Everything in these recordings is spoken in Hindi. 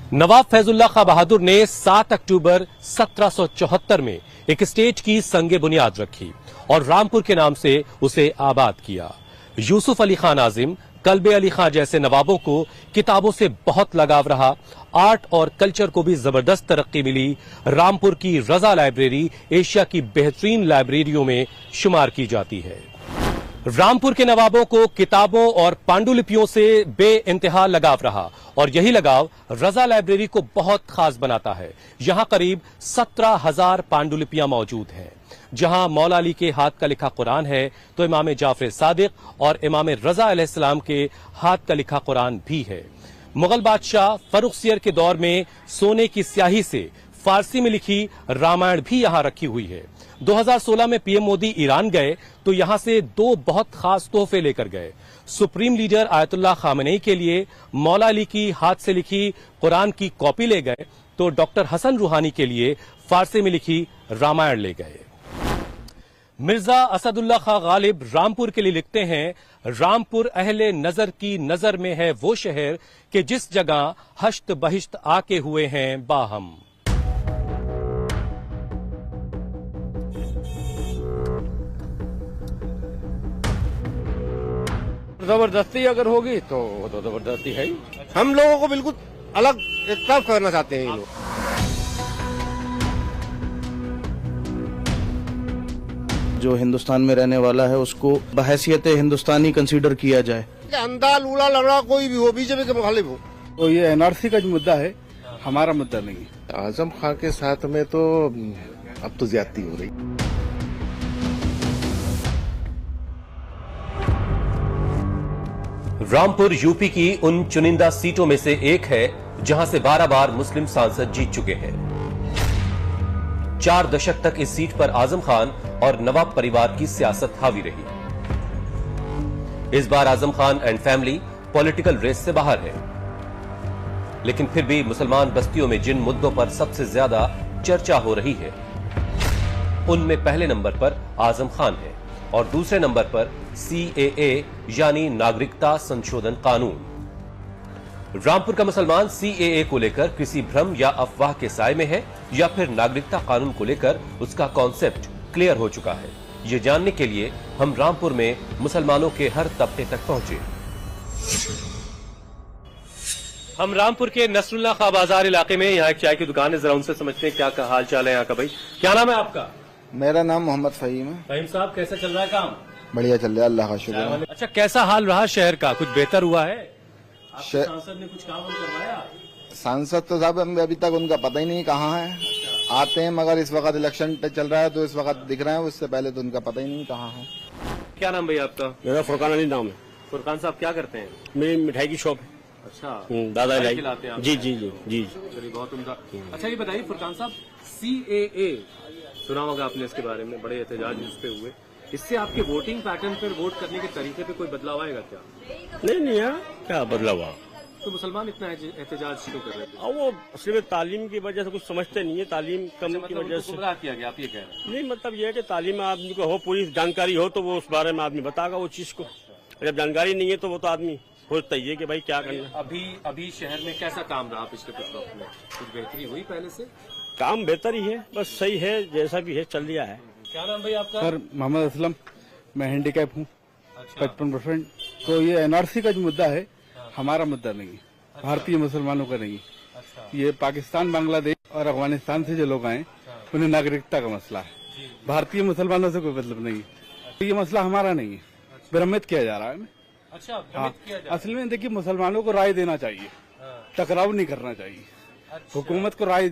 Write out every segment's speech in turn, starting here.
नवाब फैजुल्लाह खां बहादुर ने 7 अक्टूबर 1774 में एक स्टेट की संगे बुनियाद रखी और रामपुर के नाम से उसे आबाद किया। यूसुफ अली खान आजिम, कल्बे अली खां जैसे नवाबों को किताबों से बहुत लगाव रहा। आर्ट और कल्चर को भी जबरदस्त तरक्की मिली। रामपुर की रजा लाइब्रेरी एशिया की बेहतरीन लाइब्रेरियों में शुमार की जाती है। रामपुर के नवाबों को किताबों और पांडुलिपियों से बेइंतहा लगाव रहा और यही लगाव रजा लाइब्रेरी को बहुत खास बनाता है। यहां करीब 17,000 पांडुलिपियां मौजूद हैं। जहां मौला अली के हाथ का लिखा कुरान है तो इमाम जाफर सादिक और इमाम रजा अलैहिस्सलाम के हाथ का लिखा कुरान भी है। मुगल बादशाह फर्रुखसियर के दौर में सोने की स्याही से फारसी में लिखी रामायण भी यहां रखी हुई है। 2016 में पीएम मोदी ईरान गए तो यहां से 2 बहुत खास तोहफे लेकर गए। सुप्रीम लीडर आयतुल्लाह खामेनेई के लिए मौला अली की हाथ से लिखी कुरान की कॉपी ले गए तो डॉक्टर हसन रूहानी के लिए फारसी में लिखी रामायण ले गए। मिर्जा असदुल्ला खां गालिब रामपुर के लिए लिखते हैं, रामपुर अहले नजर की नजर में है वो शहर कि जिस जगह हश्त बहिश्त आके हुए हैं बाहम। जबरदस्ती अगर होगी तो वो तो जबरदस्ती है ही। हम लोगों को बिल्कुल अलग एक तरफ करना चाहते हैं ये लोग। जो हिंदुस्तान में रहने वाला है उसको बहैसियत हिंदुस्तानी कंसीडर किया जाए। अंधा लूला लंगड़ा कोई भी हो, बीजेपी के मुखालिफ हो। तो ये एनआरसी का जो मुद्दा है हमारा मुद्दा नहीं है। आजम खां के साथ में तो अब तो ज्यादती हो रही। रामपुर यूपी की उन चुनिंदा सीटों में से एक है जहां से 12 बार मुस्लिम सांसद जीत चुके हैं। 4 दशक तक इस सीट पर आजम खान और नवाब परिवार की सियासत हावी रही। इस बार Azam Khan and family political race से बाहर है, लेकिन फिर भी मुसलमान बस्तियों में जिन मुद्दों पर सबसे ज्यादा चर्चा हो रही है उनमें पहले नंबर पर आजम खान है और दूसरे नंबर पर CAA यानी नागरिकता संशोधन कानून। रामपुर का मुसलमान CAA को लेकर किसी भ्रम या अफवाह के साए में है या फिर नागरिकता कानून को लेकर उसका कॉन्सेप्ट क्लियर हो चुका है। ये जानने के लिए हम रामपुर में मुसलमानों के हर तबके तक पहुंचे। हम रामपुर के नसरुल्लाह खां बाजार इलाके में, यहाँ एक चाय की दुकान है, जरा उनसे समझते हैं क्या हाल चाल है यहाँ का। भाई क्या नाम है आपका? मेरा नाम मोहम्मद फहीम है। फहीम साहब, कैसा चल रहा है काम? बढ़िया चल रहा है, अल्लाह का शुक्र है। अच्छा, कैसा हाल रहा शहर का? कुछ बेहतर हुआ है? आपके सांसद ने कुछ काम करवाया? सांसद तो साहब अभी तक उनका पता ही नहीं कहाँ है। आते हैं मगर इस वक्त इलेक्शन चल रहा है तो इस वक्त दिख रहे हैं, उससे पहले तो उनका पता ही नहीं कहाँ है। क्या नाम भैया आपका? मेरा फुरकान अली नाम है। फुरकान साहब क्या करते हैं? मेरी मिठाई की शॉप है। अच्छा, दादा खिलाते हैं? जी जी जी जी। चलिए, बहुत उम्दा। अच्छा, ये बताइए फुरकान साहब, CAA सुना होगा आपने, इसके बारे में बड़े एहतजाज इस पे हुए। इससे आपके वोटिंग पैटर्न पर, वोट करने के तरीके पे कोई बदलाव आएगा क्या? नहीं यार, क्या बदलाव हुआ? तो मुसलमान इतना एहतजाज क्यों कर रहे थे? वो सिर्फ तालीम की वजह से कुछ समझते नहीं है, तालीम कम की वजह से गुमराह किया गया, आप ये कह रहे हैं? नहीं, मतलब ये है कि तालीम आदमी को हो, पूरी जानकारी हो तो वो उस बारे में आदमी बताएगा वो चीज को। अगर जानकारी नहीं है तो वो तो आदमी सोचता ही है कि भाई क्या करना। अभी शहर में कैसा काम रहा पिछले कुछ वक्त में? कुछ बेहतरी हुई पहले से? काम बेहतर ही है, बस सही है, जैसा भी है चल दिया है। क्या नाम भाई आपका? सर मोहम्मद असलम, मैं हैंडीकैप हूँ। अच्छा। 55%। तो ये एनआरसी का जो मुद्दा है हमारा मुद्दा नहीं है। अच्छा। भारतीय मुसलमानों का नहीं है। अच्छा। ये पाकिस्तान, बांग्लादेश और अफगानिस्तान से जो लोग आए उन्हें नागरिकता का मसला है। भारतीय मुसलमानों से कोई मतलब नहीं है। तो ये मसला हमारा नहीं है, भ्रमित किया जा रहा है हमें। अच्छा, असल में देखिए, मुसलमानों को राय देना चाहिए, टकराव नहीं करना चाहिए। हुकूमत को राय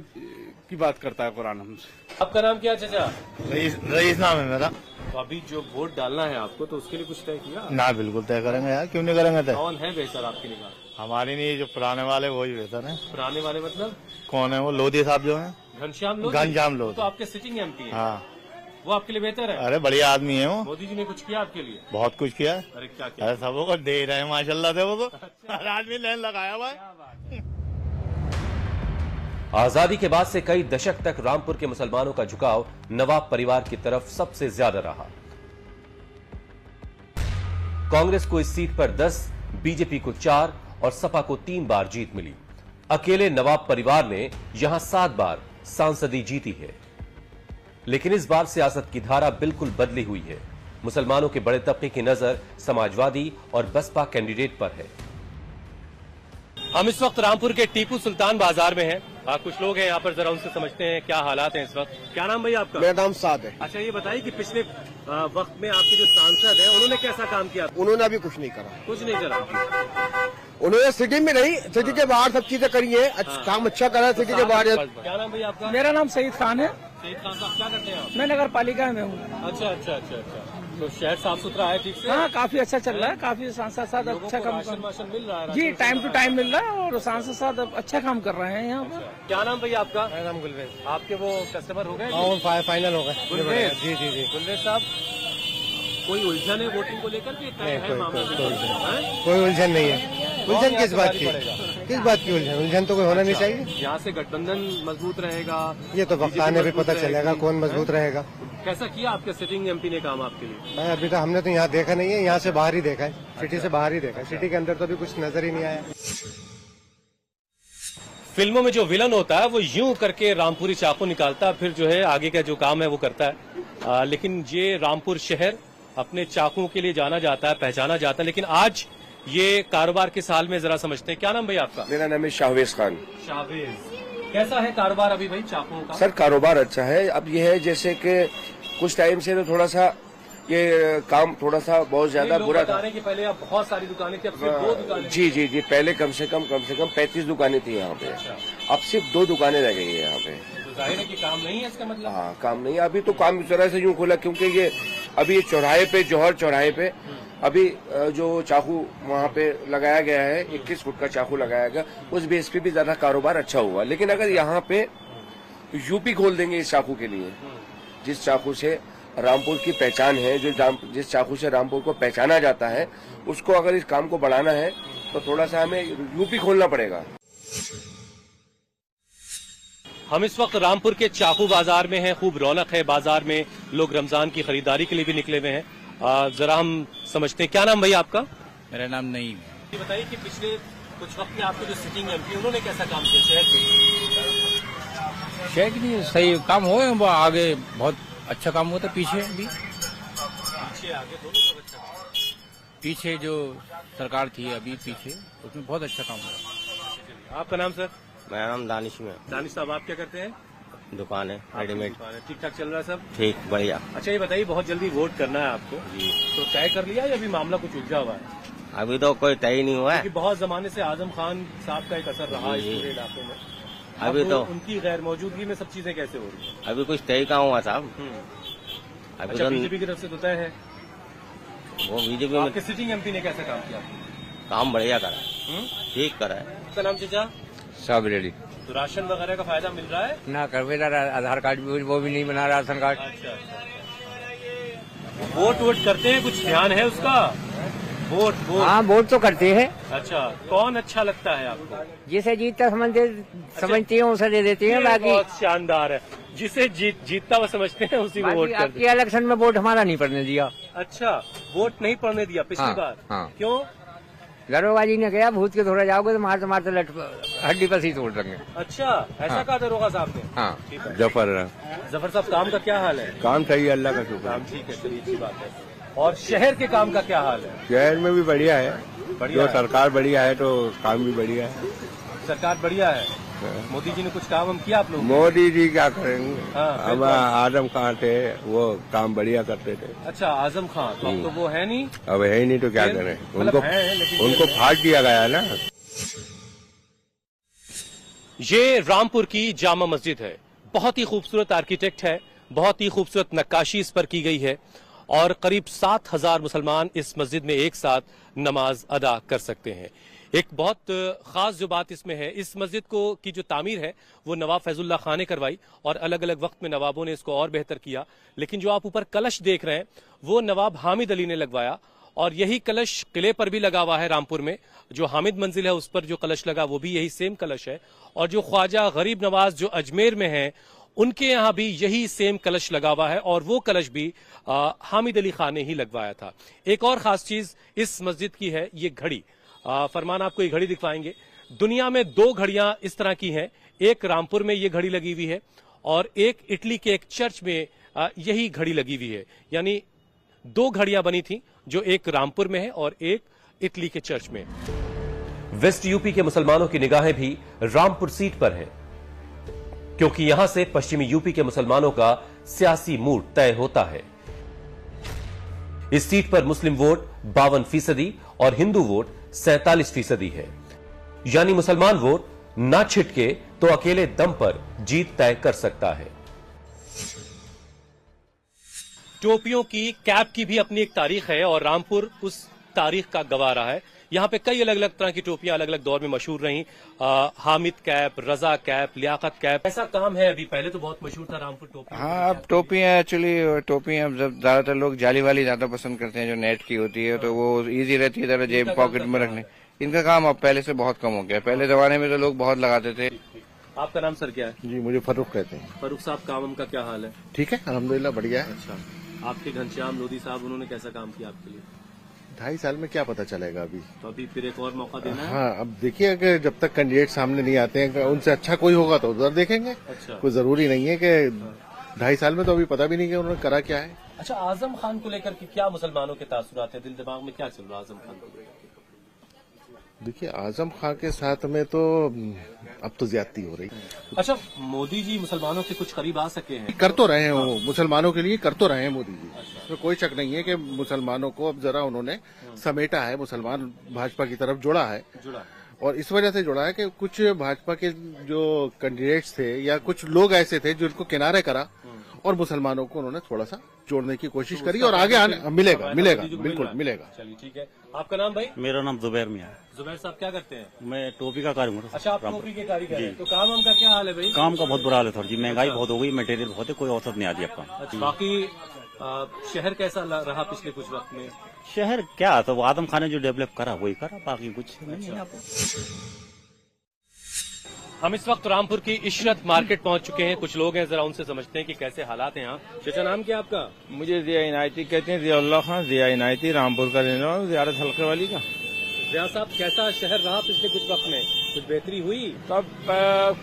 की बात करता है कुरान हमसे। आपका नाम क्या चाचा? रईस नाम है मेरा। तो अभी जो वोट डालना है आपको, तो उसके लिए कुछ तय किया? ना, बिल्कुल तय करेंगे यार, क्यों नहीं करेंगे तय? कौन है बेहतर आपकी निगाह? हमारी नहीं, जो पुराने वाले वही बेहतर है। पुराने वाले मतलब? कौन है वो? लोधी साहब जो है, घनश्याम लोधी। घनश्याम लोधी तो आपके सिटिंग MP है। हाँ, वो आपके लिए बेहतर है? अरे बढ़िया आदमी है वो। मोदी जी ने कुछ किया आपके लिए? बहुत कुछ किया। अरे क्या किया? अरे सबों को दे रहे हैं माशाल्लाह से, वो तो हर आदमी लाइन लगाया हुआ है। आजादी के बाद से कई दशक तक रामपुर के मुसलमानों का झुकाव नवाब परिवार की तरफ सबसे ज्यादा रहा। कांग्रेस को इस सीट पर 10, बीजेपी को 4 और सपा को 3 बार जीत मिली। अकेले नवाब परिवार ने यहां 7 बार सांसदी जीती है, लेकिन इस बार सियासत की धारा बिल्कुल बदली हुई है। मुसलमानों के बड़े तबके की नजर समाजवादी और बसपा कैंडिडेट पर है। हम इस वक्त रामपुर के टीपू सुल्तान बाजार में हैं। कुछ लोग हैं यहाँ पर, जरा उनसे समझते हैं क्या हालात हैं इस वक्त। क्या नाम भैया आपका? मेरा नाम साद है। अच्छा, ये बताइए कि पिछले वक्त में आपके जो सांसद हैं उन्होंने कैसा काम किया? उन्होंने अभी कुछ नहीं करा। कुछ नहीं करा। उन्होंने सिटी में नहीं, सिटी के बाहर सब चीजें करी है। काम अच्छा करा है सिटी के बाहर। क्या नाम भैया आपका? मेरा नाम सईद खान है। सईद खान साहब, क्या करते हैं आप? मैं नगर पालिका में हूँ। अच्छा अच्छा अच्छा अच्छा। तो शहर साफ सुथरा है ठीक से? हाँ, काफी अच्छा चल रहा है। काफी सांसद साहब अच्छा काम राशन वाशन मिल रहा है? जी, टाइम टू टाइम मिल रहा है और सांसद साहब अच्छा काम कर रहे हैं यहाँ पर। क्या नाम भैया आपका? मेरा नाम गुलवेज। आपके वो कस्टमर हो गए? फाइनल हो गए। गुलवेज? जी जी जी। गुलवेज साहब, कोई उलझन है वोटिंग को लेकर के? कोई उलझन नहीं है। उलझन किस बात की? किस बात की उलझन? उलझन तो कोई होना नहीं चाहिए। यहाँ से गठबंधन मजबूत रहेगा? ये तो वक्त आने पे पता चलेगा कौन मजबूत रहेगा। कैसा किया आपके सिटिंग एमपी ने काम आपके लिए? मैं अभी तो हमने तो यहाँ देखा नहीं है, यहाँ से बाहर ही देखा है। सिटी से बाहर ही देखा है। सिटी के अंदर तो अभी कुछ नजर ही नहीं आया। फिल्मों में जो विलन होता है वो यूं करके रामपुरी चाकू निकालता है, फिर जो है आगे का जो काम है वो करता है। लेकिन ये रामपुर शहर अपने चाकू के लिए जाना जाता है, पहचाना जाता है। लेकिन आज ये कारोबार के साल में जरा समझते हैं। क्या नाम भैया आपका? मेरा नाम है शाहवेज खान। शाहवेज, कैसा है कारोबार अभी भाई चाकुओं का? सर कारोबार अच्छा है। अब ये है जैसे कि कुछ टाइम से तो थोड़ा सा ये काम थोड़ा सा बहुत ज्यादा बुरा था। कि पहले अब बहुत सारी दुकानें थी, अब सिर्फ 2 दुकानें। जी जी जी, पहले कम से कम 35 दुकानें थी यहाँ पे। अब सिर्फ 2 दुकानें रह गई है यहाँ पे। तो जाहिर है कि काम नहीं है इसका मतलब? हाँ, काम नहीं है अभी तो। काम इस तरह से यूं खोला क्योंकि ये अभी चौराहे पे, जौहर चौराहे पे अभी जो चाकू वहाँ पे लगाया गया है, 21 फुट का चाकू लगाया गया, उस बेस पे भी ज्यादा कारोबार अच्छा हुआ। लेकिन अगर यहाँ पे यूपी खोल देंगे इस चाकू के लिए, जिस चाकू से रामपुर की पहचान है, जिस चाकू से रामपुर को पहचाना जाता है, उसको अगर इस काम को बढ़ाना है तो थोड़ा सा हमें यूपी खोलना पड़ेगा। हम इस वक्त रामपुर के चाकू बाजार में हैं। खूब रौनक है बाजार में, लोग रमजान की खरीदारी के लिए भी निकले हुए हैं। जरा हम समझते हैं। क्या नाम भैया आपका? मेरा नाम नईम। ये बताइए कि पिछले कुछ वक्त में आपके जो सिटिंग एमपी उन्होंने कैसा काम किया शहर के? शहर के लिए सही काम हो, आगे बहुत अच्छा काम हुआ था। पीछे भी, पीछे आगे दोनों सब अच्छा काम। पीछे जो सरकार थी अभी पीछे, उसमें बहुत अच्छा काम हुआ। आपका नाम सर? मेरा नाम दानिश में। दानिश साहब, आप क्या करते हैं? दुकान है रेडीमेड। ठीक ठाक चल रहा है सब? ठीक, बढ़िया। अच्छा, ये बताइए, बहुत जल्दी वोट करना है आपको जी, तो तय कर लिया या अभी मामला कुछ उलझा हुआ है? अभी तो कोई तय नहीं हुआ है। क्योंकि बहुत जमाने से आजम खान साहब का एक असर रहा इस पूरे इलाके में। अभी तो उनकी गैर मौजूदगी में सब चीजें कैसे हो रही है? अभी कुछ तय कहाँ हुआ साहब। अभी अच्छा, तो बीजेपी की तरफ से तो तय है। वो बीजेपी में आपके सिटिंग एमपी ने कैसा काम किया? काम बढ़िया करा है, ठीक करा है। आपका नाम चाचा? सब रेडी। तो राशन वगैरह का फायदा मिल रहा है? ना करवे आधार कार्ड भी वो भी नहीं बना, राशन कार्ड। अच्छा, वोट करते हैं, कुछ ध्यान है उसका? वोट हाँ, वोट तो करते हैं। अच्छा, कौन अच्छा लगता है आपको? जिसे जीतता समझते हैं उसे दे देते हैं। बाकी बहुत शानदार है। जिसे जीतता वो समझते हैं उसी को वोट करते हैं। आपके इलेक्शन में वोट हमारा नहीं पड़ने दिया। अच्छा, वोट नहीं पड़ने दिया पिछली बार? हाँ। क्यों? दरोगाजी ने कहा भूत के थोड़ा जाओगे तो मारते हड्डी पर ही तोड़ देंगे। अच्छा, ऐसा कहा दरोगा साहब ने? हाँ। ठीक है। जफर साहब, काम का क्या हाल है? काम सही है, अल्लाह का शुक्र। काम ठीक है, चलिए अच्छी बात है। और शहर के काम का क्या हाल है? शहर में भी बढ़िया है, बढ़िया जो सरकार बढ़िया है तो काम भी बढ़िया है। सरकार बढ़िया है। मोदी जी ने कुछ काम हम किया आप लोग? मोदी जी क्या करेंगे? हाँ, अब आजम खान थे, वो काम बढ़िया करते थे। अच्छा, आजम खान तो अब तो वो है नहीं। अब है ही नहीं तो क्या करें, उनको फाड़ दिया गया है ना। ये रामपुर की जामा मस्जिद है। बहुत ही खूबसूरत आर्किटेक्ट है, बहुत ही खूबसूरत नक्काशी इस पर की गई है और करीब 7000 मुसलमान इस मस्जिद में एक साथ नमाज अदा कर सकते हैं। एक बहुत खास जो बात इसमें है, इस मस्जिद को की जो तामीर है वो नवाब फैजुल्लाह खान ने करवाई और अलग अलग वक्त में नवाबों ने इसको और बेहतर किया। लेकिन जो आप ऊपर कलश देख रहे हैं वो नवाब हामिद अली ने लगवाया और यही कलश किले पर भी लगा हुआ है। रामपुर में जो हामिद मंजिल है उस पर जो कलश लगा वो भी यही सेम कलश है और जो ख्वाजा गरीब नवाज जो अजमेर में है उनके यहां भी यही सेम कलश लगा हुआ है और वो कलश भी हामिद अली खान ने ही लगवाया था। एक और खास चीज इस मस्जिद की है ये घड़ी। फरमान आपको ये घड़ी दिखवाएंगे। दुनिया में 2 घड़ियां इस तरह की हैं। एक रामपुर में ये घड़ी लगी हुई है और एक इटली के एक चर्च में यही घड़ी लगी हुई है। यानी 2 घड़ियां बनी थी, जो एक रामपुर में है और एक इटली के चर्च में। वेस्ट यूपी के मुसलमानों की निगाहें भी रामपुर सीट पर हैं, क्योंकि यहां से पश्चिमी यूपी के मुसलमानों का सियासी मूड तय होता है। इस सीट पर मुस्लिम वोट 52% और हिंदू वोट 47% है। यानी मुसलमान वोट ना छिटके तो अकेले दम पर जीत तय कर सकता है। टोपियों की, कैप की भी अपनी एक तारीख है और रामपुर उस तारीख का गवाह रहा है। यहाँ पे कई अलग अलग तरह की टोपियां अलग अलग दौर में मशहूर रही। हामिद कैप, रजा कैप, लियाकत कैप, ऐसा काम है अभी। पहले तो बहुत मशहूर था रामपुर टोपी। हाँ, अब टोपियां एक्चुअली टोपियां जब ज्यादातर लोग जाली वाली ज्यादा पसंद करते हैं, जो नेट की होती है, तो वो इजी रहती है जरा जेब पॉकेट में रखने। इनका काम अब पहले से बहुत कम हो गया। पहले जमाने में तो लोग बहुत लगाते थे। आपका नाम सर क्या है? जी, मुझे फरूख कहते हैं। फरूख साहब, काम का क्या हाल है? ठीक है, अल्हम्दुलिल्लाह, बढ़िया है। अच्छा, आपके घनश्याम लोधी साहब, उन्होंने कैसा काम किया आपके लिए? 2.5 साल में क्या पता चलेगा अभी। तो अभी फिर एक और मौका देना है। हाँ, अब देखिए कि जब तक कैंडिडेट सामने नहीं आते हैं, उनसे अच्छा कोई होगा तो उधर देखेंगे। अच्छा, कोई जरूरी नहीं है कि 2.5 साल में तो अभी पता भी नहीं कि उन्होंने करा क्या है। अच्छा, आजम खान को लेकर के क्या मुसलमानों के तासुरात हैं? दिल दिमाग में क्या चल रहा है आजम खान को लेकर? देखिए, आजम खान के साथ में तो अब तो ज्यादती हो रही। अच्छा, मोदी जी मुसलमानों के कुछ करीब आ सके हैं? कर तो रहे हैं, वो मुसलमानों के लिए कर तो रहे हैं मोदी जी। तो कोई शक नहीं है कि मुसलमानों को अब जरा उन्होंने समेटा है, मुसलमान भाजपा की तरफ जुड़ा है। और इस वजह से जुड़ा है कि कुछ भाजपा के जो कैंडिडेट्स थे या कुछ लोग ऐसे थे जिनको किनारे करा और मुसलमानों को उन्होंने थोड़ा सा जोड़ने की कोशिश करी और आगे आने मिलेगा बिल्कुल मिलेगा। चलिए, ठीक है। आपका नाम भाई? मेरा नाम जुबैर मियां है। जुबैर साहब, क्या करते हैं? मैं टोपी का कारीगर हूँ। अच्छा, आप टोपी के कारीगर हैं। तो काम का क्या हाल है भाई? काम का बहुत बुरा हाल है थोड़ी जी, महंगाई बहुत हो गई, मटेरियल बहुत है, कोई औसत नहीं आती आपका। अच्छा, बाकी शहर कैसा रहा पिछले कुछ वक्त में? शहर क्या, तो आदम खान ने जो डेवलप करा वही करा, बाकी कुछ नहीं है। हम इस वक्त रामपुर की इशरत मार्केट पहुंच चुके हैं। कुछ लोग हैं, जरा उनसे समझते हैं कि कैसे हालात हैं यहाँ। चाचा, नाम क्या आपका? मुझे जिया इनायती कहते हैं, जियाउल्लाह खान, जिया इनायती, रामपुर का रहने वाला, ज़ियारत हल्के वाली का। जिया साहब, कैसा शहर रहा पिछले कुछ वक्त में? कुछ बेहतरी हुई? तब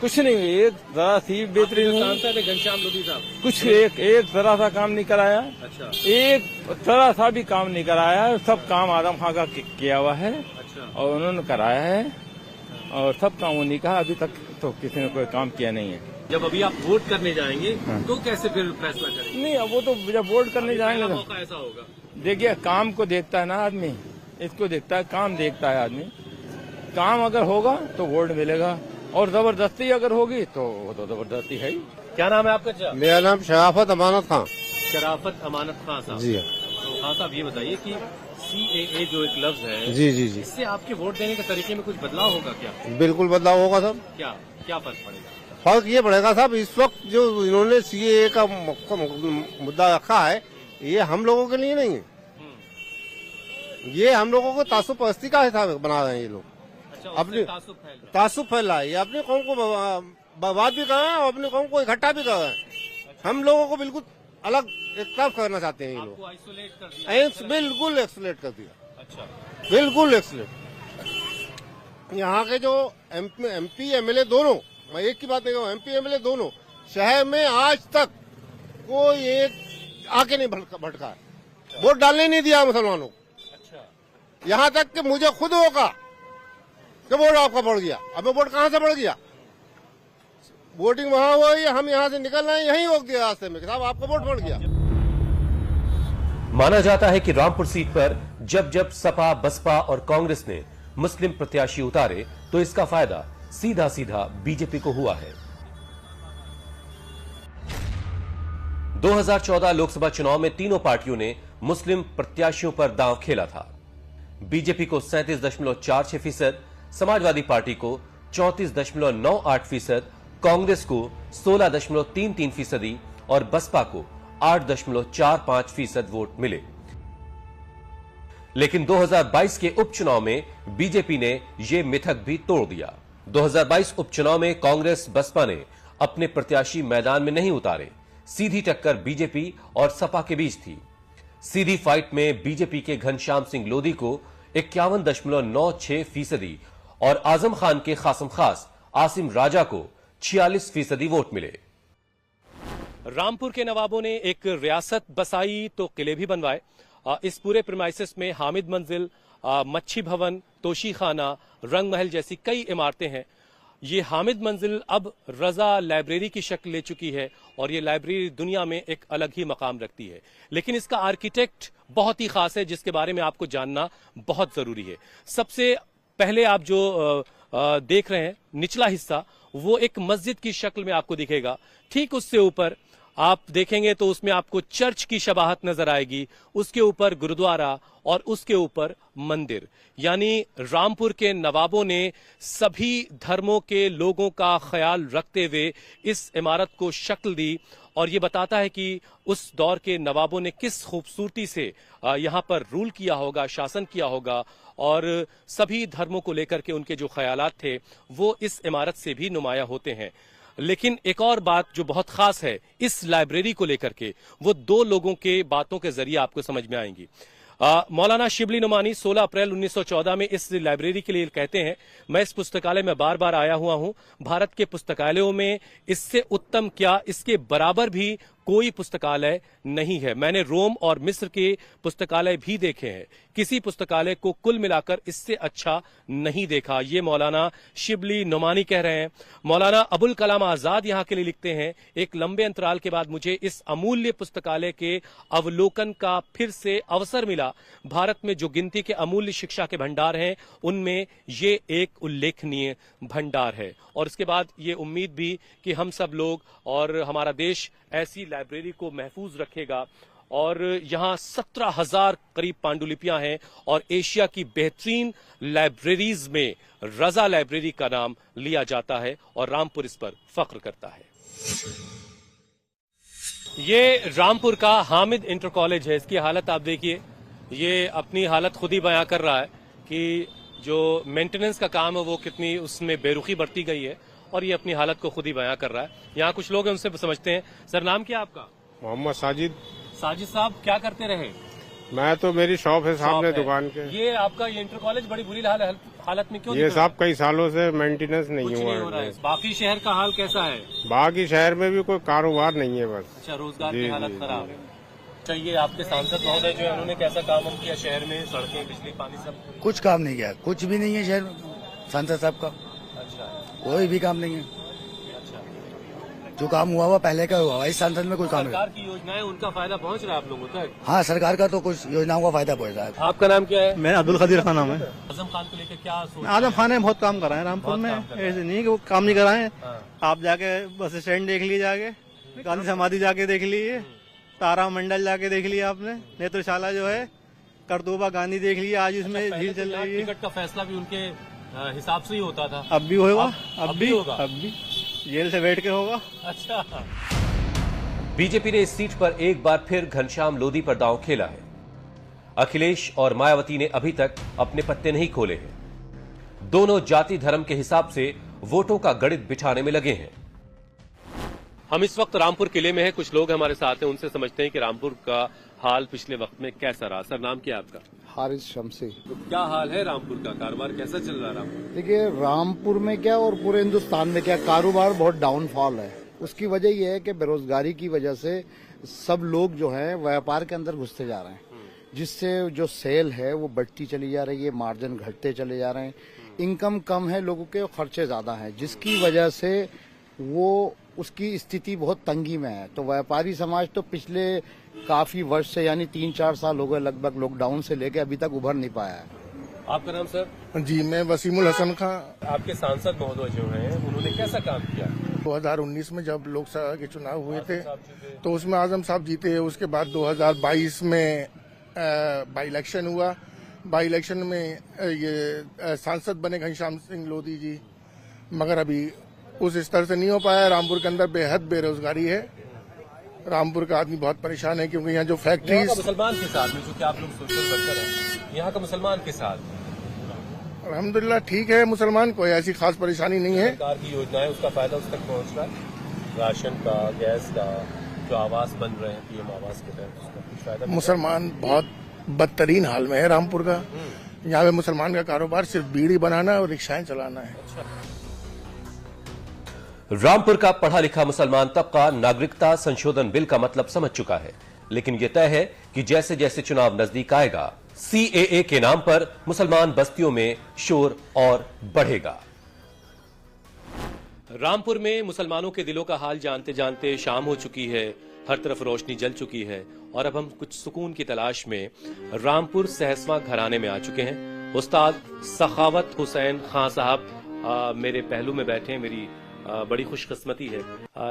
कुछ नहीं हुई, एक जरा सी बेहतरी हुई। सांसद है घनश्याम लोधी साहब, कुछ एक जरा सा काम नहीं कराया। अच्छा, एक जरा सा भी काम नहीं कराया। सब काम आदम खान का किया हुआ है। अच्छा, और उन्होंने कराया है और सब काम उन्हीं का। अभी तक तो किसी ने कोई काम किया नहीं है। जब अभी आप वोट करने जाएंगे तो कैसे फिर फैसला करेंगे? नहीं, अब वो तो जब वोट करने जाएंगे तो मौका ऐसा होगा। देखिए, काम को देखता है ना आदमी, इसको देखता है, काम देखता है आदमी। काम अगर होगा तो वोट मिलेगा और जबरदस्ती अगर होगी तो वो तो जबरदस्ती है ही। क्या नाम है आपका? मेरा नाम शराफत अमानत खान। शराफत अमानत खान साहब। जी तो खान साहब, ये बताइए कि CAA जो एक लफ्ज है, जी, इससे आपके वोट देने के तरीके में कुछ बदलाव होगा क्या? बिल्कुल बदलाव होगा साहब। क्या फर्क पड़ेगा? फर्क ये पड़ेगा साहब, इस वक्त जो इन्होंने CAA का मुद्दा रखा है, ये हम लोगों के लिए नहीं है। ये हम लोगों को तासुब परस्ती का हिसाब बना रहे हैं ये लोग। अच्छा, अपने तासुब फैला है, ये अपने कौम को बर्बाद भी कर रहे हैं और अपने कौम को इकट्ठा भी कर रहे हैं। हम लोगों को बिल्कुल अलग एक तरफ करना चाहते हैं ये लोग। आइसोलेट कर दिया? बिल्कुल एक्सलेट कर दिया। अच्छा, बिल्कुल एक्सलेट। यहाँ के जो MP MLA दोनों, मैं एक की बात नहीं कहूँ, MP MLA दोनों शहर में आज तक कोई एक आके नहीं भटका है, वोट डालने नहीं दिया मुसलमानों को। यहाँ तक कि मुझे खुद होगा कि वोट आपका बढ़ गया। अब वोट कहाँ से बढ़ गया? वोटिंग वहाँ हुई, हम यहाँ से निकल रहे हैं, यहीं रोक दिया रास्ते में, साहब आपका वोट बढ़ गया। माना जाता है कि रामपुर सीट पर जब जब सपा, बसपा और कांग्रेस ने मुस्लिम प्रत्याशी उतारे तो इसका फायदा सीधा सीधा बीजेपी को हुआ है। 2014 लोकसभा चुनाव में तीनों पार्टियों ने मुस्लिम प्रत्याशियों पर दांव खेला था। बीजेपी को 37.46%, समाजवादी पार्टी को 34.98%, कांग्रेस को 16.33% और बसपा को 8.45% वोट मिले। लेकिन 2022 के उपचुनाव में बीजेपी ने यह मिथक भी तोड़ दिया। 2022 उपचुनाव में कांग्रेस बसपा ने अपने प्रत्याशी मैदान में नहीं उतारे। सीधी टक्कर बीजेपी और सपा के बीच थी। सीधी फाइट में बीजेपी के घनश्याम सिंह लोधी को 51.96% और आजम खान के खासम खास आसिम राजा को 46% वोट मिले। रामपुर के नवाबों ने एक रियासत बसाई तो किले भी बनवाए। इस पूरे प्रीमाइसिस में हामिद मंजिल, मच्छी भवन, तोशी खाना, रंग महल जैसी कई इमारतें हैं। ये हामिद मंजिल अब रजा लाइब्रेरी की शक्ल ले चुकी है और ये लाइब्रेरी दुनिया में एक अलग ही मकाम रखती है। लेकिन इसका आर्किटेक्ट बहुत ही खास है जिसके बारे में आपको जानना बहुत जरूरी है। सबसे पहले आप जो देख रहे हैं निचला हिस्सा, वो एक मस्जिद की शक्ल में आपको दिखेगा। ठीक उससे ऊपर आप देखेंगे तो उसमें आपको चर्च की शबाहत नजर आएगी, उसके ऊपर गुरुद्वारा और उसके ऊपर मंदिर। यानी रामपुर के नवाबों ने सभी धर्मों के लोगों का ख्याल रखते हुए इस इमारत को शक्ल दी और ये बताता है कि उस दौर के नवाबों ने किस खूबसूरती से यहां पर रूल किया होगा, शासन किया होगा और सभी धर्मों को लेकर के उनके जो ख्यालात थे वो इस इमारत से भी नुमाया होते हैं। लेकिन एक और बात जो बहुत खास है इस लाइब्रेरी को लेकर के, वो दो लोगों के बातों के जरिए आपको समझ में आएंगी। मौलाना शिबली नुमानी 16 अप्रैल 1914 में इस लाइब्रेरी के लिए कहते हैं, मैं इस पुस्तकालय में बार बार आया हुआ हूं। भारत के पुस्तकालयों में इससे उत्तम क्या, इसके बराबर भी कोई पुस्तकालय नहीं है। मैंने रोम और मिस्र के पुस्तकालय भी देखे हैं, किसी पुस्तकालय को कुल मिलाकर इससे अच्छा नहीं देखा। ये मौलाना शिबली नुमानी कह रहे हैं। मौलाना अबुल कलाम आजाद यहां के लिए लिखते हैं, एक लंबे अंतराल के बाद मुझे इस अमूल्य पुस्तकालय के अवलोकन का फिर से अवसर मिला। भारत में जो गिनती के अमूल्य शिक्षा के भंडार हैं उनमें ये एक उल्लेखनीय भंडार है। और इसके बाद ये उम्मीद भी कि हम सब लोग और हमारा देश ऐसी लाइब्रेरी को महफूज रखेगा। और यहां 17,000 करीब पांडुलिपियां हैं और एशिया की बेहतरीन लाइब्रेरीज में रजा लाइब्रेरी का नाम लिया जाता है और रामपुर इस पर फख्र करता है। ये रामपुर का हामिद इंटर कॉलेज है। इसकी हालत आप देखिए, ये अपनी हालत खुद ही बयां कर रहा है कि जो मेंटेनेंस का काम है वो कितनी उसमें बेरुखी बरती गई है और ये अपनी हालत को खुद ही बयां कर रहा है। यहाँ कुछ लोग हैं, उनसे समझते हैं। सर, नाम क्या आपका? मोहम्मद साजिद। साजिद साहब, क्या करते रहे? मैं तो, मेरी शॉप है सामने दुकान के। ये आपका ये इंटर कॉलेज बड़ी बुरी हालत में क्यों? ये साहब कई सालों से मेंटेनेंस नहीं हुआ है। बाकी शहर का हाल कैसा है? बाकी शहर में भी कोई कारोबार नहीं है बस। अच्छा, रोजगार की हालत खराब है। अच्छा, ये आपके सांसद महोदय जो है उन्होंने कैसा काम किया शहर में? सड़कें, बिजली, पानी सब कुछ काम नहीं किया, कुछ भी नहीं है शहर में सांसद साहब का। अच्छा, कोई भी काम नहीं है। अच्छा, जो काम हुआ पहले का हुआ, इस सांसद में कोई काम नहीं। सरकार की योजनाएं, उनका फायदा पहुंच रहा है आप लोगों तक? हाँ, सरकार का तो कुछ योजनाओं का फायदा पहुंच रहा है। आपका नाम क्या है? मेरा अब्दुल कदीर खान नाम है। आजम खान को लेकर क्या सोच? आजम खान ने बहुत काम करा है रामपुर में, ऐसे नहीं कि वो काम नहीं कराए। आप जाके बस स्टैंड देख लीजिए, जाके गांधी समाधि जाके देख लीजिए, तारा मंडल जाके देख लिया आपने, नेत्रशाला जो है करतूबा गांधी देख लिया, आज इसमें झील चल रही है। टिकट का फैसला भी उनके हिसाब से ही होता था। अब भी होगा, अब भी होगा, अब भी जेल से बैठ के होगा। अच्छा। बीजेपी ने इस सीट पर एक बार फिर घनश्याम लोधी पर दांव खेला है। अखिलेश और मायावती ने अभी तक अपने पत्ते नहीं खोले हैं। दोनों जाति धर्म के हिसाब से वोटों का गणित बिछाने में लगे हैं। हम इस वक्त रामपुर किले में हैं, कुछ लोग हमारे साथ हैं, उनसे समझते हैं कि रामपुर का हाल पिछले वक्त में कैसा रहा। सर, नाम क्या है आपका? हारिस शमसी। तो क्या हाल है रामपुर का? कारोबार कैसा चल रहा है रामपुर? देखिए, रामपुर में क्या और पूरे हिंदुस्तान में क्या, कारोबार बहुत डाउनफॉल है। उसकी वजह यह है कि बेरोजगारी की वजह से सब लोग जो है व्यापार के अंदर घुसते जा रहे हैं, जिससे जो सेल है वो बढ़ती चली जा रही है, मार्जिन घटते चले जा रहे हैं, इनकम कम है लोगों के, खर्चे ज्यादा हैं, जिसकी वजह से वो उसकी स्थिति बहुत तंगी में है। तो व्यापारी समाज तो पिछले काफी वर्ष से, यानी 3-4 साल हो गए लगभग, लॉकडाउन से लेके अभी तक उभर नहीं पाया है। आपका नाम सर? जी, मैं वसीमुल हसन खां। आपके सांसद महोदय जो हैं उन्होंने कैसा काम किया? 2019 में जब लोकसभा के चुनाव हुए थे तो उसमें आजम साहब जीते। उसके बाद 2022 में बाई इलेक्शन हुआ। बाई इलेक्शन में ये सांसद बने घनश्याम सिंह लोधी जी, मगर अभी उस स्तर से नहीं हो पाया। रामपुर के अंदर बेहद बेरोजगारी है। रामपुर का आदमी बहुत परेशान है क्योंकि यहाँ जो फैक्ट्रीज, मुसलमान के साथ में, क्योंकि आप लोग सोशल वर्कर हैं, यहाँ का मुसलमान के साथ अल्हम्दुलिल्लाह ठीक है, मुसलमान कोई ऐसी खास परेशानी नहीं है। सरकार की योजनाएं, उसका फायदा उस तक पहुँच रहा है? राशन का, गैस का, जो आवास बन रहे हैं पीएम आवास के तहत, उसका कुछ फायदा? मुसलमान बहुत बदतरीन हाल में है रामपुर का। यहाँ पे मुसलमान का कारोबार सिर्फ बीड़ी बनाना और रिक्शाएं चलाना है। रामपुर का पढ़ा लिखा मुसलमान तबका नागरिकता संशोधन बिल का मतलब समझ चुका है, लेकिन यह तय है कि जैसे जैसे चुनाव नजदीक आएगा, सीएए के नाम पर मुसलमान बस्तियों में शोर और बढ़ेगा। रामपुर में मुसलमानों के दिलों का हाल जानते जानते शाम हो चुकी है, हर तरफ रोशनी जल चुकी है और अब हम कुछ सुकून की तलाश में रामपुर सहसवां घराने में आ चुके हैं। उस्ताद सखावत हुसैन खान साहब मेरे पहलू में बैठे हैं, मेरी बड़ी खुशकिस्मती है।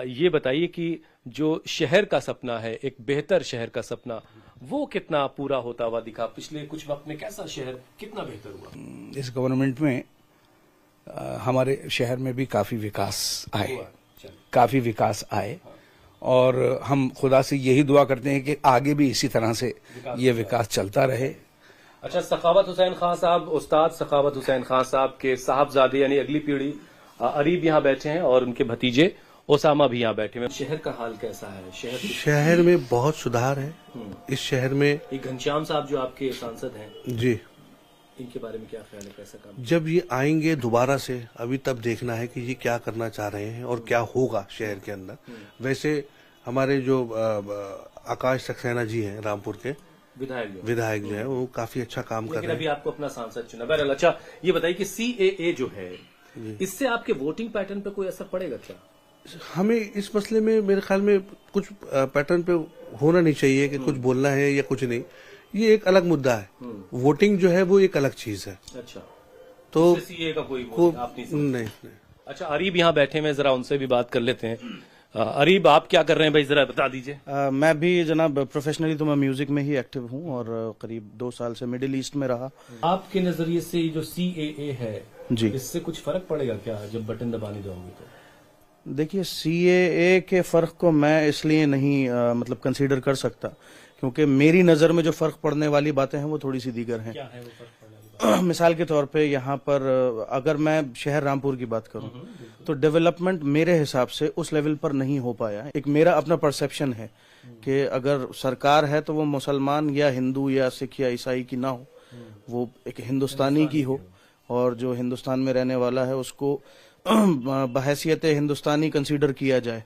ये बताइए कि जो शहर का सपना है, एक बेहतर शहर का सपना, वो कितना पूरा होता हुआ दिखा? पिछले कुछ वक्त में कैसा शहर कितना बेहतर हुआ? इस गवर्नमेंट में हमारे शहर में भी काफी विकास आए और हम खुदा से यही दुआ करते हैं कि आगे भी इसी तरह से ये विकास चलता रहे। अच्छा, सखावत हुसैन खान साहब, उस्ताद सखावत हुसैन खान साहब के साहबजादे यानी अगली पीढ़ी अरीब यहाँ बैठे हैं और उनके भतीजे ओसामा भी यहाँ बैठे हैं। शहर का हाल कैसा है? शहर में बहुत सुधार है। इस शहर में एक घनश्याम साहब जो आपके सांसद हैं जी, इनके बारे में क्या ख्याल है, कैसा काम? जब ये आएंगे दोबारा से, अभी तब देखना है कि ये क्या करना चाह रहे हैं और क्या होगा शहर के अंदर। वैसे हमारे जो आकाश सक्सेना जी हैं रामपुर के विधायक जो है, वो काफी अच्छा काम कर रहे हैं। अभी आपको अपना सांसद चुना। बहरहाल, अच्छा ये बताइए कि सीएए जो है, इससे आपके वोटिंग पैटर्न पे कोई असर पड़ेगा क्या? हमें इस मसले में मेरे ख्याल में कुछ पैटर्न पे होना नहीं चाहिए कि कुछ बोलना है या कुछ नहीं। ये एक अलग मुद्दा है, वोटिंग जो है वो एक अलग चीज है। अच्छा, तो सीएए का कोई आप नहीं। अच्छा, अरीब यहाँ बैठे हैं, जरा उनसे भी बात कर लेते हैं। अरीब, आप क्या कर रहे हैं भाई, जरा बता दीजिए। मैं भी जनाब प्रोफेशनली तो मैं म्यूजिक में ही एक्टिव हूँ और करीब 2 साल से मिडिल ईस्ट में रहा। आपके नजरिए से जो सीएए है जी, इससे कुछ फर्क पड़ेगा क्या जब बटन दबाने जाओगे तो? देखिए, सीएए के फर्क को मैं इसलिए नहीं मतलब कंसीडर कर सकता क्योंकि मेरी नजर में जो फर्क पड़ने वाली बातें हैं वो थोड़ी सी दीगर हैं। क्या है वो फर्क पड़ने वाली? मिसाल के तौर पे यहाँ पर अगर मैं शहर रामपुर की बात करूं तो डेवलपमेंट मेरे हिसाब से उस लेवल पर नहीं हो पाया। एक मेरा अपना परसेप्शन है कि अगर सरकार है तो वो मुसलमान या हिंदू या सिख या ईसाई की ना हो, वो एक हिंदुस्तानी की हो और जो हिंदुस्तान में रहने वाला है उसको बहैसियत हिंदुस्तानी कंसीडर किया जाए।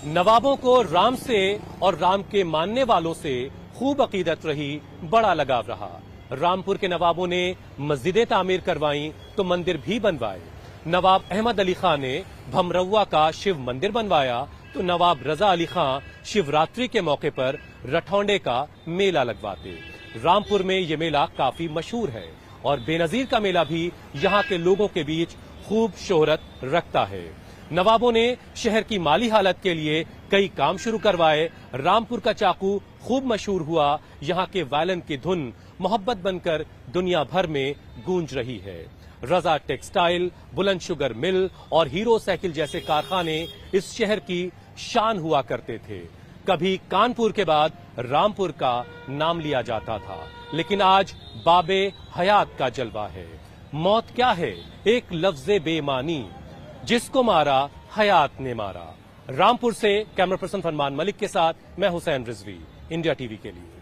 नवाबों को राम से और राम के मानने वालों से खूब अकीदत रही, बड़ा लगाव रहा। रामपुर के नवाबों ने मस्जिदें तामीर करवाई तो मंदिर भी बनवाए। नवाब अहमद अली खान ने भमरवा का शिव मंदिर बनवाया तो नवाब रजा अली खान शिवरात्रि के मौके पर रठौंडे का मेला लगवाते। रामपुर में ये मेला काफी मशहूर है और बेनजीर का मेला भी यहाँ के लोगों के बीच खूब शोहरत रखता है। नवाबों ने शहर की माली हालत के लिए कई काम शुरू करवाए। रामपुर का चाकू खूब मशहूर हुआ। यहाँ के वायलिन की धुन मोहब्बत बनकर दुनिया भर में गूंज रही है। रजा टेक्सटाइल, बुलंद शुगर मिल और हीरो साइकिल जैसे कारखाने इस शहर की शान हुआ करते थे। कभी कानपुर के बाद रामपुर का नाम लिया जाता था, लेकिन आज बाबे हयात का जलवा है। मौत क्या है? एक लफ्ज़े बेमानी, जिसको मारा हयात ने मारा। रामपुर से कैमरा पर्सन फरमान मलिक के साथ मैं हुसैन रिजवी, इंडिया टीवी के लिए।